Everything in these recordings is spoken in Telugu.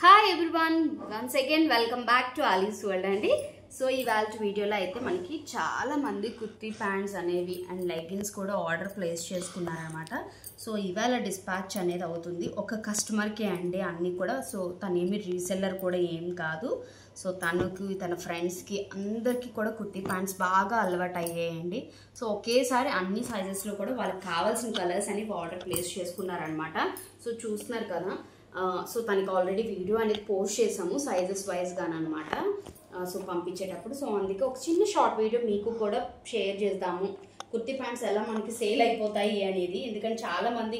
Hi everyone, once again welcome back to Alice's world అండి. సో ఇవాళ వీడియోలో అయితే మనకి చాలా మంది కుర్తీ ప్యాంట్స్ అనేవి అండ్ లెగ్గిన్స్ కూడా ఆర్డర్ ప్లేస్ చేసుకున్నారనమాట. సో ఇవాళ డిస్పాచ్ అనేది అవుతుంది ఒక కస్టమర్కి అండి అన్నీ కూడా. సో తనేమి రీసెల్లర్ కూడా ఏం కాదు. సో తనకి తన ఫ్రెండ్స్కి అందరికీ కూడా కుర్తీ ప్యాంట్స్ బాగా అలవాటు అయ్యాయండి. సో ఒకేసారి అన్ని సైజెస్లో కూడా వాళ్ళకి కావాల్సిన కలర్స్ అనేవి ఆర్డర్ ప్లేస్ చేసుకున్నారనమాట. సో చూస్తున్నారు కదా. సో తనకి ఆల్రెడీ వీడియో అనేది పోస్ట్ చేసాము సైజెస్ వైజ్గానమాట. సో పంపించేటప్పుడు సో అందుకే ఒక చిన్న షార్ట్ వీడియో మీకు కూడా షేర్ చేద్దాము, కుర్తీ ప్యాంట్స్ ఎలా మనకి సేల్ అయిపోతాయి అనేది. ఎందుకంటే చాలామంది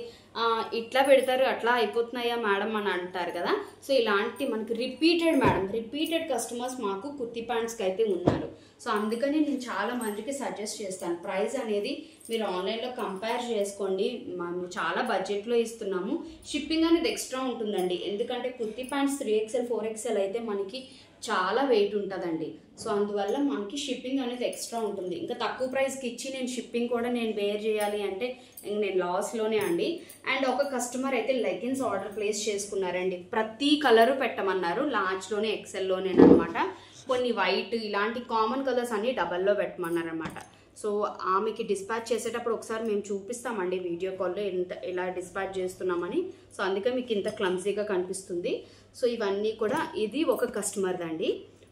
ఇట్లా పెడతారు అట్లా అయిపోతున్నాయా మేడం అని అంటారు కదా. సో ఇలాంటి మనకి రిపీటెడ్ కస్టమర్స్ మాకు కుర్తీ ప్యాంట్స్కి అయితే ఉన్నారు. సో అందుకని నేను చాలా మందికి సజెస్ట్ చేస్తాను, ప్రైస్ అనేది మీరు ఆన్లైన్లో కంపేర్ చేసుకోండి. మేము చాలా బడ్జెట్లో ఇస్తున్నాము. షిప్పింగ్ అనేది ఎక్స్ట్రా ఉంటుందండి, ఎందుకంటే కుర్తీ ప్యాంట్స్ 3XL 4XL అయితే మనకి చాలా వెయిట్ ఉంటుందండి. సో అందువల్ల మనకి షిప్పింగ్ అనేది ఎక్స్ట్రా ఉంటుంది. ఇంకా తక్కువ ప్రైస్కి ఇచ్చి నేను షిప్పింగ్ కూడా నేను వేర్ చేయాలి అంటే నేను లాస్లోనే అండి. అండ్ ఒక కస్టమర్ అయితే లెగ్గిన్స్ ఆర్డర్ ప్లేస్ చేసుకున్నారండి. ప్రతి కలరు పెట్టమన్నారు, లార్జ్లోనే ఎక్సెల్లోనే అనమాట. కొన్ని వైట్ ఇలాంటి కామన్ కలర్స్ అన్ని డబల్లో పెట్టమన్నారనమాట. సో ఆమెకి డిస్పాచ్ చేసేటప్పుడు ఒకసారి మేము చూపిస్తామండి వీడియో కాల్లో ఎలా డిస్పాచ్ చేస్తున్నామని. సో అందుకే మీకు ఇంత క్లమ్జీగా కనిపిస్తుంది. సో ఇవన్నీ కూడా ఇది ఒక కస్టమర్ దండి.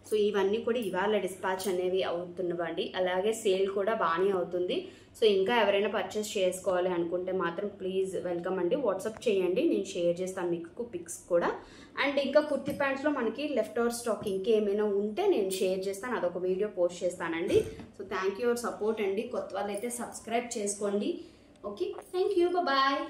సో ఇవన్నీ కూడా ఇవాళ డిస్పాచ్ అనేవి అవుతున్నవండి. అలాగే సేల్ కూడా బాగానే అవుతుంది. సో ఇంకా ఎవరైనా పర్చేస్ చేసుకోవాలి అనుకుంటే మాత్రం ప్లీజ్ వెల్కమ్ అండి, వాట్సాప్ చేయండి, నేను షేర్ చేస్తాను మీకు పిక్స్ కూడా. అండ్ ఇంకా కుర్తీ ప్యాంట్స్లో మనకి లెఫ్ట్ ఓవర్ స్టాక్ ఇంకేమైనా ఉంటే నేను షేర్ చేస్తాను, అదొక వీడియో పోస్ట్ చేస్తానండి. So thank you for support అండి. కొత్త వాళ్ళైతే సబ్స్క్రైబ్ చేసుకోండి. Okay, thank you, bye.